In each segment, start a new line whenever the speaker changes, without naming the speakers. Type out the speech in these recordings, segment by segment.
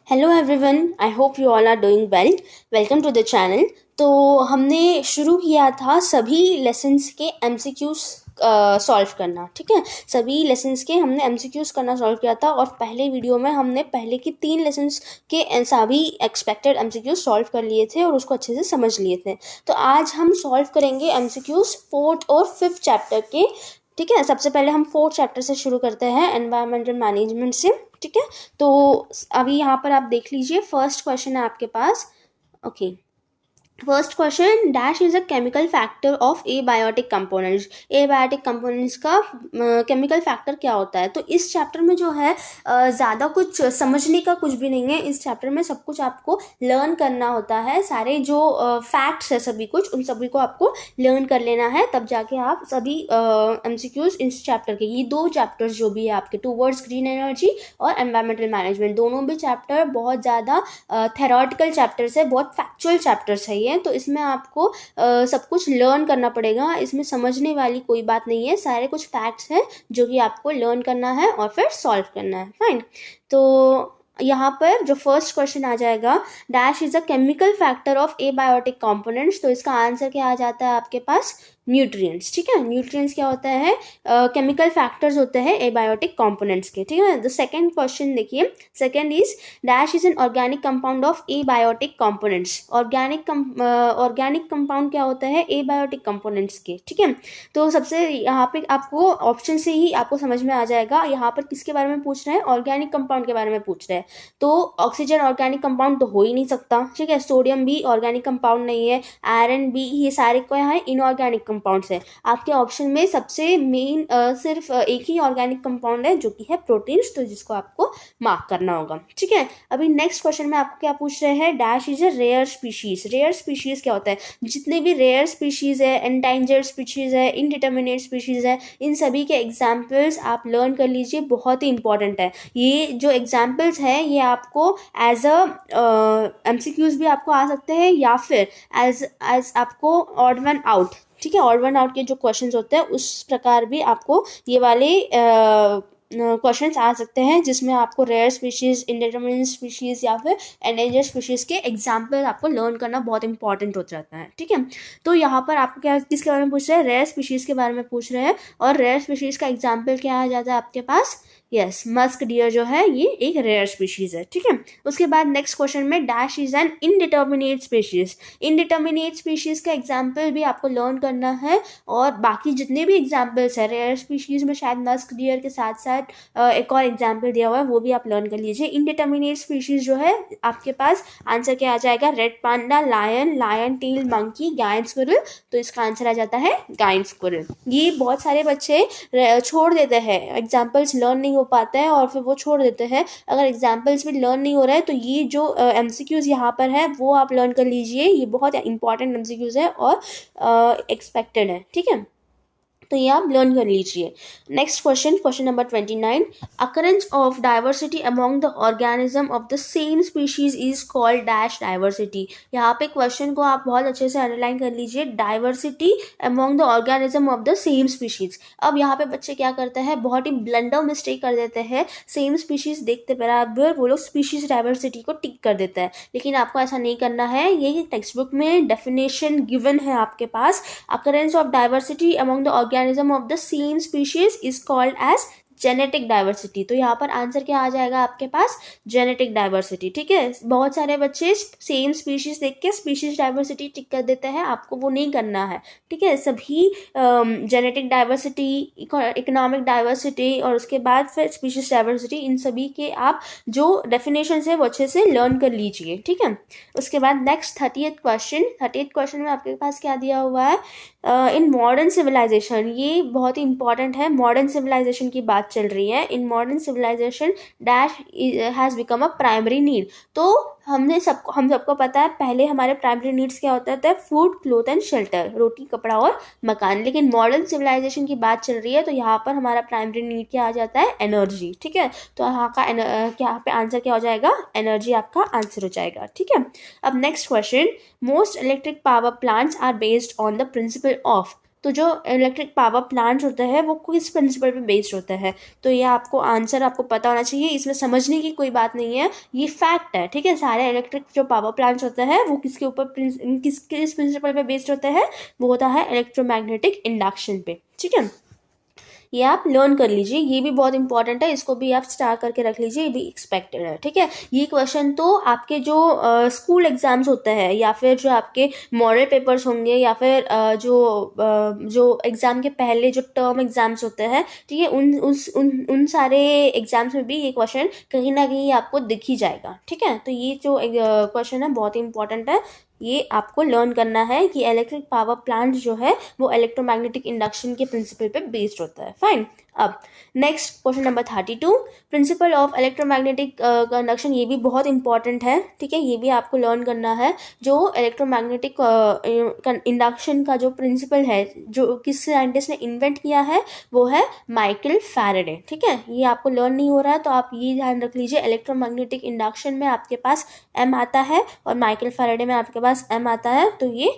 Hello everyone, I hope you all are doing well. Welcome to the channel. तो हमने शुरू किया था सभी लेसन्स के एमसीक्यूज सॉल्व करना। ठीक है, सभी लेसन्स के हमने एमसीक्यूज करना सॉल्व किया था और पहले वीडियो में हमने पहले की 3 लेसन्स के सभी एक्सपेक्टेड एमसीक्यूज सॉल्व कर लिए थे और उसको अच्छे से समझ लिए थे। तो आज हम सॉल्व करेंगे एमसीक्यूज 4th और 5th चैप्टर के। ठीक है, सबसे पहले हम 4th चैप्टर से शुरू करते हैं, एनवायरमेंटल मैनेजमेंट से। ठीक है, तो अभी यहाँ पर आप देख लीजिए, फर्स्ट क्वेश्चन है आपके पास। Okay, first question, dash is a chemical factor of abiotic components. Abiotic components का केमिकल फैक्टर क्या होता है? तो इस चैप्टर में जो है ज़्यादा कुछ समझने का कुछ भी नहीं है। इस चैप्टर में सब कुछ आपको लर्न करना होता है। सारे जो फैक्ट्स है सभी कुछ, उन सभी को आपको लर्न कर लेना है, तब जाके आप सभी एमसीक्यूज इस चैप्टर के, ये 2 चैप्टर्स जो भी है आपके, टूवर्ड्स ग्रीन एनर्जी और एनवायरमेंटल मैनेजमेंट, दोनों भी चैप्टर बहुत ज़्यादा थेरोटिकल चैप्टर्स है, बहुत फैक्चुअल चैप्टर्स है ये। तो इसमें आपको सब कुछ लर्न करना पड़ेगा। इसमें समझने वाली कोई बात नहीं है, सारे कुछ फैक्ट्स हैं जो कि आपको लर्न करना है और फिर सॉल्व करना है। फाइन, तो यहाँ पर जो फर्स्ट क्वेश्चन आ जाएगा, dash is a chemical factor of abiotic components. तो इसका आंसर क्या आ जाता है आपके पास? न्यूट्रिएंट्स। ठीक है, न्यूट्रिएंट्स क्या होता है? केमिकल फैक्टर्स होते हैं एबायोटिक कंपोनेंट्स के। ठीक है, द सेकंड क्वेश्चन देखिए, second is dash is an organic compound of abiotic components. Organic compound क्या होता है? एबायोटिक कंपोनेंट्स के। ठीक है, तो सबसे यहाँ पे आपको ऑप्शन से ही आपको समझ में आ जाएगा। यहाँ पर किसके बारे में पूछ रहे हैं? ऑर्गेनिक कंपाउंड के बारे में पूछ रहे हैं। तो ऑक्सीजन ऑर्गेनिक कंपाउंड तो हो ही नहीं सकता। ठीक है, सोडियम भी ऑर्गेनिक कंपाउंड नहीं है, आयरन भी, ये सारे क्या है? इनऑर्गेनिक कंपाउंड्स है। आपके ऑप्शन में सबसे मेन सिर्फ एक ही ऑर्गेनिक कंपाउंड है जो कि है प्रोटीन्स, तो जिसको आपको मार्क करना होगा। ठीक है, अभी नेक्स्ट क्वेश्चन में आपको क्या पूछ रहे हैं? Dash is a rare species. Rare species क्या होता है? जितने भी रेयर स्पीशीज है, एंडेंजर्ड स्पीशीज है, इनडिटर्मिनेट स्पीशीज है, इन सभी के एग्जाम्पल्स आप लर्न कर लीजिए, बहुत ही इंपॉर्टेंट है। ये जो एग्जाम्पल्स हैं ये आपको एज अ एमसीक्यूज भी आपको आ सकते हैं, या फिर एज आपको ऑड वन आउट। ठीक है, ऑड वन आउट के जो क्वेश्चंस होते हैं उस प्रकार भी आपको ये वाले क्वेश्चंस आ सकते हैं, जिसमें आपको रेयर स्पीशीज, इंडिटरमिनेट स्पीशीज या फिर एंडेंजर्ड स्पीशीज के एग्जाम्पल आपको लर्न करना बहुत इंपॉर्टेंट हो जाता है। ठीक है, तो यहाँ पर आपको क्या, किसके बारे में पूछ रहे हैं? रेयर स्पीशीज के बारे में पूछ रहे हैं। और रेयर स्पीशीज का एग्जाम्पल क्या आ जाता है आपके पास? यस, मस्क डियर जो है ये एक रेयर स्पीशीज है। ठीक है, उसके बाद नेक्स्ट क्वेश्चन में, dash is an indeterminate species. Indeterminate species का एग्जाम्पल भी आपको लर्न करना है, और बाकी जितने भी एग्जाम्पल्स है रेयर स्पीशीज में, शायद मस्क डियर के साथ साथ एक और एग्जाम्पल दिया हुआ है, वो भी आप लर्न कर लीजिए। इनडिटर्मिनेट स्पीशीज जो है आपके पास आंसर क्या आ जाएगा? Red panda, lion, lion tail monkey, गायन स्क्विरल। तो इसका आंसर आ जाता है गायन स्क्विरल। ये बहुत सारे बच्चे छोड़ देते हैं, एग्जाम्पल्स लर्न नहीं हो पाते हैं और फिर वो छोड़ देते हैं। अगर एग्जाम्पल्स भी लर्न नहीं हो रहा है तो ये जो एमसीक्यूज यहाँ पर है वो आप लर्न कर लीजिए, ये बहुत इंपॉर्टेंट एमसीक्यूज है और एक्सपेक्टेड है। ठीक है, तो ये आप लर्न कर लीजिए। Next question, question number 29, occurrence of diversity among the organism of the same species is called dash diversity. यहाँ पे क्वेश्चन को आप बहुत अच्छे से अंडरलाइन कर लीजिए, diversity among the organism of the same species. अब यहाँ पे बच्चे क्या करते हैं? बहुत ही ब्लंडर मिस्टेक कर देते हैं। सेम स्पीशीज देखते बराबर वो लोग स्पीशीज डाइवर्सिटी को टिक कर देता है, लेकिन आपको ऐसा नहीं करना है। ये टेक्स्ट बुक में डेफिनेशन गिवन है आपके पास, occurrence of diversity among the organism of the same species is called as genetic diversity. तो यहाँ पर आंसर क्या आ जाएगा आपके पास? Genetic diversity. ठीक है, बहुत सारे बच्चे सेम स्पीशीज देख के स्पीशीज डाइवर्सिटी टिक कर देते हैं, आपको वो नहीं करना है। ठीक है, सभी जेनेटिक डाइवर्सिटी, इकोनॉमिक डाइवर्सिटी और उसके बाद फिर स्पीशीज डाइवर्सिटी, इन सभी के आप जो डेफिनेशन है वो अच्छे से लर्न कर लीजिए। ठीक है, उसके बाद नेक्स्ट 30th क्वेश्चन में आपके पास क्या दिया हुआ है? इन मॉडर्न सिविलाइजेशन, ये बहुत ही इंपॉर्टेंट है, मॉडर्न सिविलाइजेशन की बात चल रही है। In modern civilization dash has become a primary need. तो हम सबको पता है पहले हमारे प्राइमरी नीड्स क्या होता था? फूड, क्लोथ एंड शेल्टर, रोटी, कपड़ा और मकान। लेकिन मॉडर्न सिविलाइजेशन की बात चल रही है तो यहाँ पर हमारा प्राइमरी नीड क्या आ जाता है? एनर्जी। ठीक है, तो यहाँ पे आंसर क्या हो जाएगा? एनर्जी आपका आंसर हो जाएगा। ठीक है, अब next question, most electric power plants are based on the principle of. तो जो इलेक्ट्रिक पावर प्लांट होता है वो किस प्रिंसिपल पे बेस्ड होता है। तो ये आपको आंसर आपको पता होना चाहिए, इसमें समझने की कोई बात नहीं है, ये फैक्ट है, ठीक है। सारे इलेक्ट्रिक जो पावर प्लांट्स होता है वो किसके ऊपर किस प्रिंसिपल पे बेस्ड होता है, वो होता है इलेक्ट्रोमैग्नेटिक इंडक्शन पे, ठीक है। ये आप लर्न कर लीजिए, ये भी बहुत इंपॉर्टेंट है, इसको भी आप स्टार करके रख लीजिए, ये भी एक्सपेक्टेड है, ठीक है। ये क्वेश्चन तो आपके जो स्कूल एग्जाम्स होते हैं या फिर जो आपके मॉडल पेपर्स होंगे या फिर जो एग्जाम के पहले जो टर्म एग्जाम्स होते हैं, ठीक है, उन सारे एग्जाम्स में भी ये क्वेश्चन कहीं ना कहीं आपको दिख ही जाएगा, ठीक है। तो ये जो क्वेश्चन है बहुत ही इंपॉर्टेंट है, ये आपको लर्न करना है कि इलेक्ट्रिक पावर प्लांट जो है वो इलेक्ट्रोमैग्नेटिक इंडक्शन के प्रिंसिपल पे बेस्ड होता है। फाइन। अब next question number 32, principle of electromagnetic conduction, ये भी बहुत इंपॉर्टेंट है, ठीक है, ये भी आपको लर्न करना है। जो इलेक्ट्रोमैग्नेटिक इंडक्शन का जो प्रिंसिपल है, जो किस साइंटिस्ट ने इन्वेंट किया है, वो है माइकल फैराडे, ठीक है। ये आपको लर्न नहीं हो रहा है तो आप ये ध्यान रख लीजिए, इलेक्ट्रोमैग्नेटिक इंडक्शन में आपके पास एम आता है और माइकल फैराडे में आपके पास एम आता है, तो ये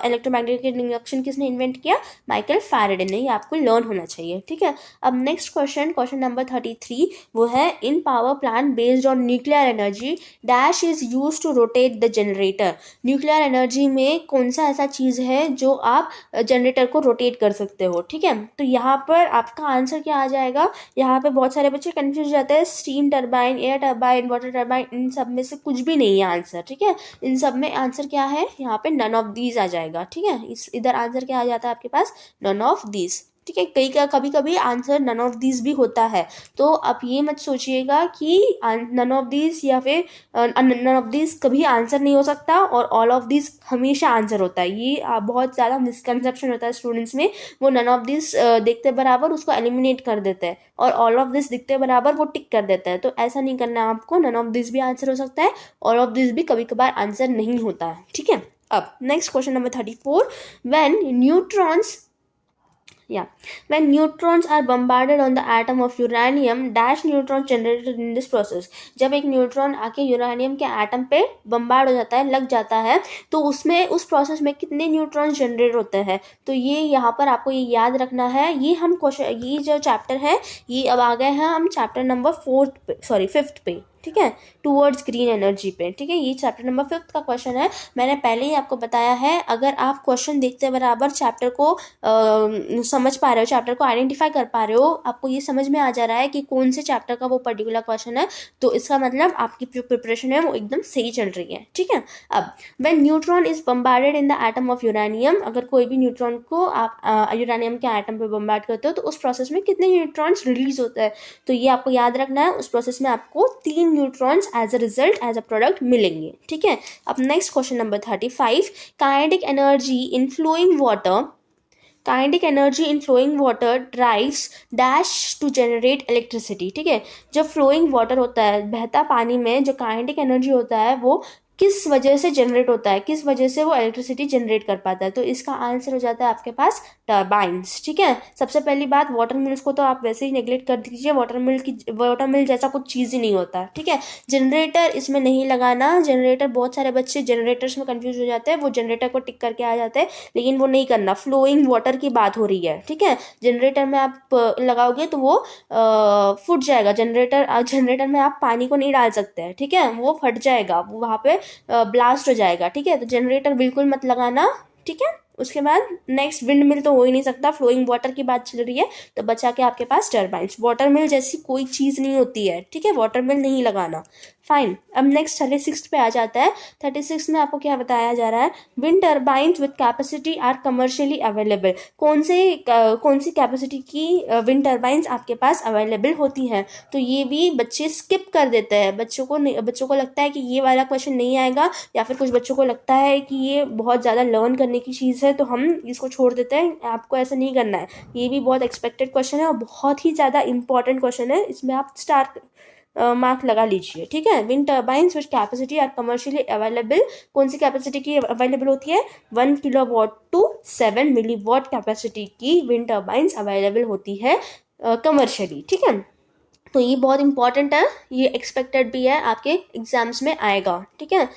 इलेक्ट्रोमैग्नेटिक इंडक्शन किसने इन्वेंट किया, माइकल फैराडे ने, ये आपको लर्न होना चाहिए, ठीक है। अब नेक्स्ट क्वेश्चन नंबर 33, वो है in power plant based on nuclear energy dash is use to rotate the generator. Nuclear energy में कौन सा ऐसा चीज़ है जो आप जनरेटर को रोटेट कर सकते हो, ठीक है। तो यहाँ पर आपका आंसर क्या आ जाएगा, यहाँ पे बहुत सारे बच्चे कंफ्यूज हो जाते हैं, steam turbine, air turbine, water turbine, इन सब में से कुछ भी नहीं है आंसर, ठीक है। इन सब में आंसर क्या है, यहाँ पे नन ऑफ दीज आ जाएगा, ठीक है। इधर आंसर क्या आ जाता है आपके पास, नन ऑफ दीज, ठीक है। कभी कभी आंसर नन ऑफ दीज भी होता है, तो आप ये मत सोचिएगा कि नन ऑफ दीज या फिर नन ऑफ दीज कभी आंसर नहीं हो सकता और ऑल ऑफ दीज हमेशा आंसर होता है। ये बहुत ज़्यादा मिसकंसेप्शन होता है स्टूडेंट्स में, वो नन ऑफ दिस देखते बराबर उसको एलिमिनेट कर देते हैं और ऑल ऑफ दिस दिखते बराबर वो टिक कर देता है, तो ऐसा नहीं करना है आपको, नन ऑफ दिस भी आंसर हो सकता है, ऑल ऑफ दिस भी कभी कभार आंसर नहीं होता है, ठीक है। अब next question number 34, when neutrons when neutrons are bombarded on the atom of uranium dash neutrons generated in this process। जब एक न्यूट्रॉन आके यूरेनियम के एटम पे बम्बार्ड हो जाता है, लग जाता है, तो उसमें उस प्रोसेस में कितने न्यूट्रॉन्स जनरेट होते हैं, तो ये यहाँ पर आपको ये याद रखना है। ये हम क्वेश्चन, ये जो चैप्टर है ये अब आ गए हैं हम चैप्टर नंबर 5th पे, ठीक है, टूवर्ड्स ग्रीन एनर्जी पे, ठीक है। ये चैप्टर नंबर 5 का क्वेश्चन है, मैंने पहले ही आपको बताया है, अगर आप क्वेश्चन देखते बराबर चैप्टर को समझ पा रहे हो, चैप्टर को आइडेंटिफाई कर पा रहे हो, आपको ये समझ में आ जा रहा है कि कौन से चैप्टर का वो पर्टिकुलर क्वेश्चन है, तो इसका मतलब आपकी जो प्रिपरेशन है वो एकदम सही चल रही है, ठीक है। अब when neutron is bombarded in the atom of uranium, अगर कोई भी न्यूट्रॉन को आप यूरेनियम के एटम पे बम्बार्ड करते हो तो उस प्रोसेस में कितने न्यूट्रॉन्स रिलीज होते हैं, तो ये आपको याद रखना है। उस प्रोसेस में आपको 3 neutrons as a result, as a product मिलेंगे, ठीक है। अब next question number 35, kinetic energy in flowing water, kinetic energy in flowing water drives dash to generate electricity, ठीक है। जब फ्लोइंग वाटर होता है, बहता पानी में जो काइनेटिक एनर्जी होता है वो किस वजह से जनरेट होता है, किस वजह से वो इलेक्ट्रिसिटी जनरेट कर पाता है, तो इसका आंसर हो जाता है आपके पास टर्बाइंस, ठीक है। सबसे पहली बात, वाटर मिल्स को तो आप वैसे ही नेग्लेक्ट कर दीजिए, वाटर मिल जैसा कुछ चीज़ ही नहीं होता, ठीक है। जनरेटर इसमें नहीं लगाना, जनरेटर बहुत सारे बच्चे जनरेटर्स में कंफ्यूज हो जाते हैं, वो जनरेटर को टिक करके आ जाते हैं, लेकिन वो नहीं करना, फ्लोइंग वाटर की बात हो रही है, ठीक है। जनरेटर में आप लगाओगे तो वो फूट जाएगा, जनरेटर में आप पानी को नहीं डाल सकते हैं, ठीक है, वो फट जाएगा, वो वहाँ पे ब्लास्ट हो जाएगा, ठीक है। तो जनरेटर बिल्कुल मत लगाना, ठीक है। उसके बाद नेक्स्ट, विंड मिल तो हो ही नहीं सकता, फ्लोइंग वाटर की बात चल रही है, तो बचा के आपके पास टर्बाइंस, वाटर मिल जैसी कोई चीज़ नहीं होती है, ठीक है, वाटर मिल नहीं लगाना, फाइन। अब नेक्स्ट 36 पे आ जाता है। 36 में आपको क्या बताया जा रहा है, wind turbines with capacity are commercially available, कौन सी कैपेसिटी की विंड टर्बाइंस आपके पास अवेलेबल होती हैं, तो ये भी बच्चे स्किप कर देते हैं, बच्चों को लगता है कि ये वाला क्वेश्चन नहीं आएगा, या फिर कुछ बच्चों को लगता है कि ये बहुत ज़्यादा लर्न करने की चीज़ है तो हम इसको छोड़ देते हैं, आपको ऐसा नहीं करना है, ये भी बहुत एक्सपेक्टेड क्वेश्चन है और बहुत ही ज़्यादा इंपॉर्टेंट क्वेश्चन है, इसमें आप स्टार मार्क लगा लीजिए, ठीक है। Wind turbines which capacity are commercially available, कौन सी कैपेसिटी की अवेलेबल होती है, 1 किलोवाट टू 7 मिलीवाट कैपेसिटी की विंड टर्बाइंस अवेलेबल होती है कमर्शियली, ठीक है। तो ये बहुत इंपॉर्टेंट है, ये एक्सपेक्टेड भी है, आपके एग्जाम्स में आएगा, ठीक है।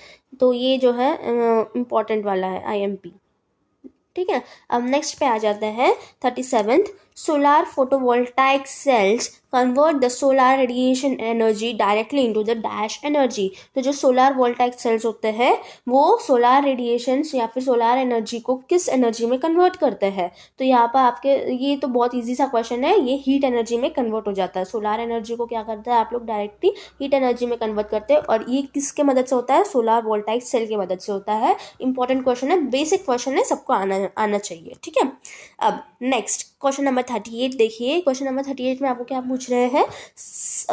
तो ये जो है इम्पॉर्टेंट वाला है IMP, ठीक है। अब नेक्स्ट पे आ जाते हैं 37th, solar photovoltaic cells convert the solar radiation energy directly into the dash energy. तो जो सोलार वोल्टाइक सेल्स होते हैं वो सोलार रेडिएशन या फिर सोलार एनर्जी को किस एनर्जी में कन्वर्ट करते हैं। तो यहाँ पर आपके ये तो बहुत इजी सा क्वेश्चन है, ये हीट एनर्जी में कन्वर्ट हो जाता है। सोलार एनर्जी को क्या करता है, आप लोग डायरेक्टली हीट एनर्जी में कन्वर्ट करते हैं, और ये किसके मदद से होता है, सोलार वोल्टाइक सेल की मदद से होता है। इंपॉर्टेंट क्वेश्चन है, बेसिक क्वेश्चन है, सबको आना चाहिए, ठीक है। अब नेक्स्ट क्वेश्चन नंबर 38 देखिए। क्वेश्चन नंबर 38 में आपको क्या पूछ रहे हैं,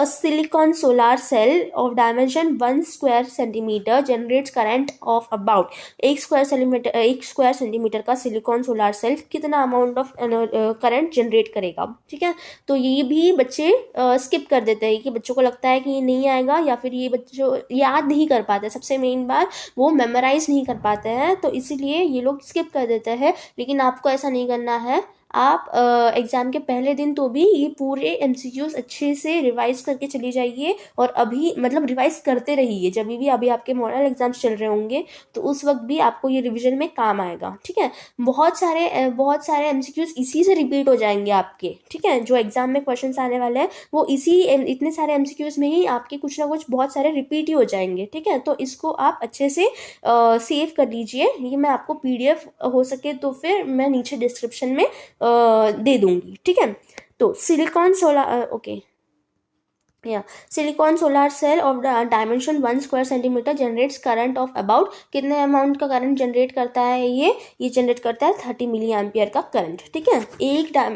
silicon solar cell of dimension 1 square centimetre generates current of about 1 square centimetre का सिलिकॉन सोलार सेल कितना अमाउंट ऑफ करंट जनरेट करेगा, ठीक है। तो ये भी बच्चे स्किप कर देते हैं कि बच्चों को लगता है कि ये नहीं आएगा, या फिर ये बच्चों याद नहीं कर पाते, सबसे मेन बात वो मेमोराइज नहीं कर पाते हैं, तो इसीलिए ये लोग स्किप कर देते हैं। लेकिन आपको ऐसा नहीं करना है, आप एग्ज़ाम के पहले दिन तो भी ये पूरे एमसीक्यूज अच्छे से रिवाइज करके चली जाइए, और अभी मतलब रिवाइज करते रहिए। जब भी अभी आपके मॉडल एग्जाम्स चल रहे होंगे तो उस वक्त भी आपको ये रिवीजन में काम आएगा, ठीक है। बहुत सारे एमसीक्यूज इसी से रिपीट हो जाएंगे आपके, ठीक है। जो एग्जाम में क्वेश्चन आने वाले हैं वो इतने सारे एमसीक्यूज में ही आपके कुछ ना कुछ बहुत सारे रिपीट ही हो जाएंगे, ठीक है। तो इसको आप अच्छे से सेव कर लीजिए। ये मैं आपको पीडीएफ हो सके तो फिर मैं नीचे डिस्क्रिप्शन में दे दूंगी, ठीक है। तो silicon solar silicon solar cell of dimension 1 square centimetre generates current of about, कितने अमाउंट का करंट जनरेट करता है, ये जनरेट करता है 30 मिली एम्पियर का करंट, ठीक है।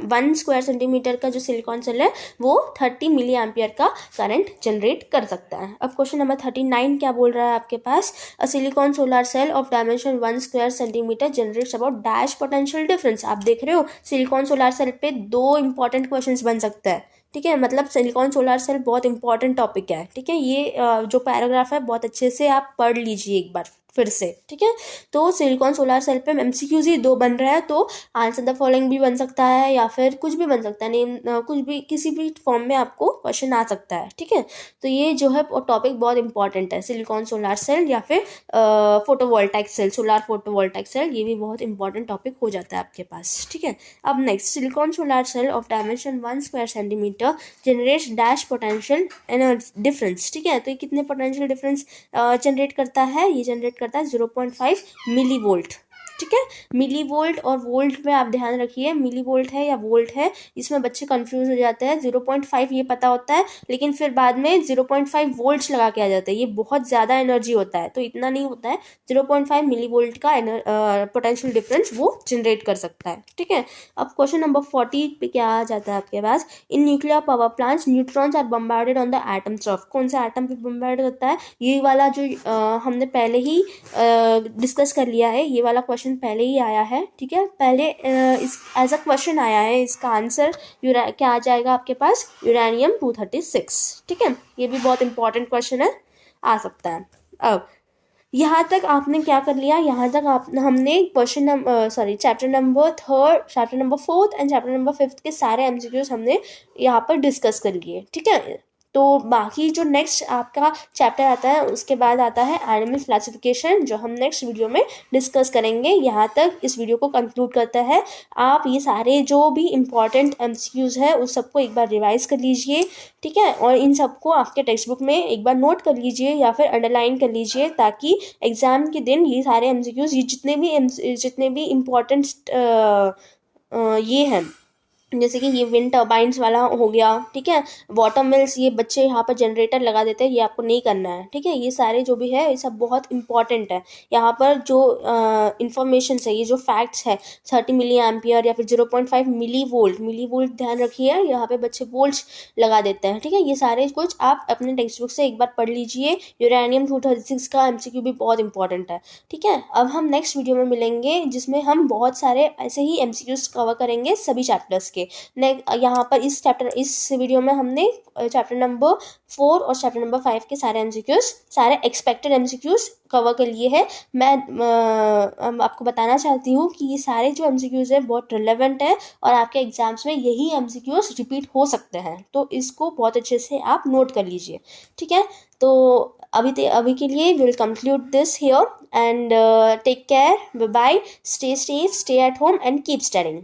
1 स्क्वायर सेंटीमीटर का जो सिलिकॉन सेल है वो 30 मिली एम्पियर का करंट जनरेट कर सकता है। अब क्वेश्चन नंबर 39 क्या बोल रहा है आपके पास, a silicon solar cell of dimension 1 square centimetre generates about dash potential difference. आप देख रहे हो सिलिकॉन सोलार सेल पे 2 इंपॉर्टेंट क्वेश्चन बन सकता है, ठीक है। मतलब सिलिकॉन सोलार सेल बहुत इंपॉर्टेंट टॉपिक है, ठीक है। ये जो पैराग्राफ है बहुत अच्छे से आप पढ़ लीजिए एक बार फिर से, ठीक है। तो सिलिकॉन सोलार सेल पे एमसीक्यूज ही 2 बन रहा है, तो आंसर द फॉलोइंग भी बन सकता है, या फिर कुछ भी बन सकता है, नेम कुछ भी किसी भी फॉर्म में आपको क्वेश्चन आ सकता है, ठीक है। तो ये जो है टॉपिक बहुत इंपॉर्टेंट है, सिलिकॉन सोलार सेल या फिर photovoltaic cell, solar photovoltaic cell, ये भी बहुत इंपॉर्टेंट टॉपिक हो जाता है आपके पास, ठीक है। अब next, silicon solar cell of dimension 1 square centimetre generates dash potential energy difference, ठीक है। तो ये कितने पोटेंशियल डिफरेंस जनरेट करता है, ये जनरेट करता है 0.5 मिली वोल्ट, ठीक है। मिली वोल्ट और वोल्ट में आप ध्यान रखिए, मिली वोल्ट है या वोल्ट है, इसमें बच्चे कंफ्यूज हो जाते हैं। 0.5 ये पता होता है, लेकिन फिर बाद में 0.5 वोल्ट्स लगा के आ जाते हैं, ये बहुत ज़्यादा एनर्जी होता है, तो इतना नहीं होता है। 0.5 मिली वोल्ट का पोटेंशियल डिफरेंस वो जनरेट कर सकता है, ठीक है। अब क्वेश्चन नंबर 40 पे क्या आ जाता है आपके पास, in nuclear power plants neutrons are bombarded on the atoms of, कौन सा एटम पे बम्बार्ड करता है, ये वाला जो हमने पहले ही डिस्कस कर लिया है, ये वाला क्वेश्चन पहले ही आया है, ठीक है। पहले इस एज अ क्वेश्चन आया है, इसका आंसर क्या आ जाएगा आपके पास, यूरेनियम 236, ठीक है। ये भी बहुत इंपॉर्टेंट क्वेश्चन है, आ सकता है। अब यहाँ तक आपने क्या कर लिया, यहाँ तक हमने chapter number 4th and chapter number 5th के सारे एमसीक्यूज हमने यहाँ पर डिस्कस कर लिए, ठीक है। तो बाकी जो नेक्स्ट आपका चैप्टर आता है उसके बाद आता है एनिमल क्लासिफिकेशन, जो हम नेक्स्ट वीडियो में डिस्कस करेंगे। यहाँ तक इस वीडियो को कंक्लूड करता है। आप ये सारे जो भी इम्पॉर्टेंट एमसीक्यूज है उस सबको एक बार रिवाइज कर लीजिए, ठीक है। और इन सबको आपके टेक्स्ट बुक में एक बार नोट कर लीजिए या फिर अंडरलाइन कर लीजिए, ताकि एग्ज़ाम के दिन ये सारे एमसीक्यूज, ये जितने भी इम्पॉर्टेंट ये हैं, जैसे कि ये विंड टर्बाइंस वाला हो गया, ठीक है। वाटर मिल्स, ये बच्चे यहाँ पर जनरेटर लगा देते हैं, ये आपको नहीं करना है, ठीक है। ये सारे जो भी है ये सब बहुत इंपॉर्टेंट है। यहाँ पर जो इंफॉर्मेशन है, ये जो फैक्ट्स है, 30 मिली एम्पियर या फिर 0.5 मिली वोल्ट ध्यान रखिए, यहाँ पे बच्चे वोल्ट्स लगा देते हैं, ठीक है। ये सारे कुछ आप अपने टेक्स्ट बुक से एक बार पढ़ लीजिए। यूरेनियम 236 का एमसीक्यू भी बहुत इंपॉर्टेंट है, ठीक है। अब हम नेक्स्ट वीडियो में मिलेंगे, जिसमें हम बहुत सारे ऐसे ही एमसीक्यूज कवर करेंगे सभी चैप्टर्स के। यहाँ पर इस वीडियो में हमने चैप्टर नंबर 4 और चैप्टर नंबर 5 के सारे एमसीक्यूज, सारे एक्सपेक्टेड एमसीक्यूज कवर कर लिए हैं। मैं आपको बताना चाहती हूँ कि ये सारे जो एमसीक्यूज है बहुत रिलेवेंट है, और आपके एग्जाम्स में यही एमसीक्यूज रिपीट हो सकते हैं, तो इसको बहुत अच्छे से आप नोट कर लीजिए, ठीक है। तो अभी के लिए will conclude this here, and take care, bye bye, stay safe, stay at home and keep studying.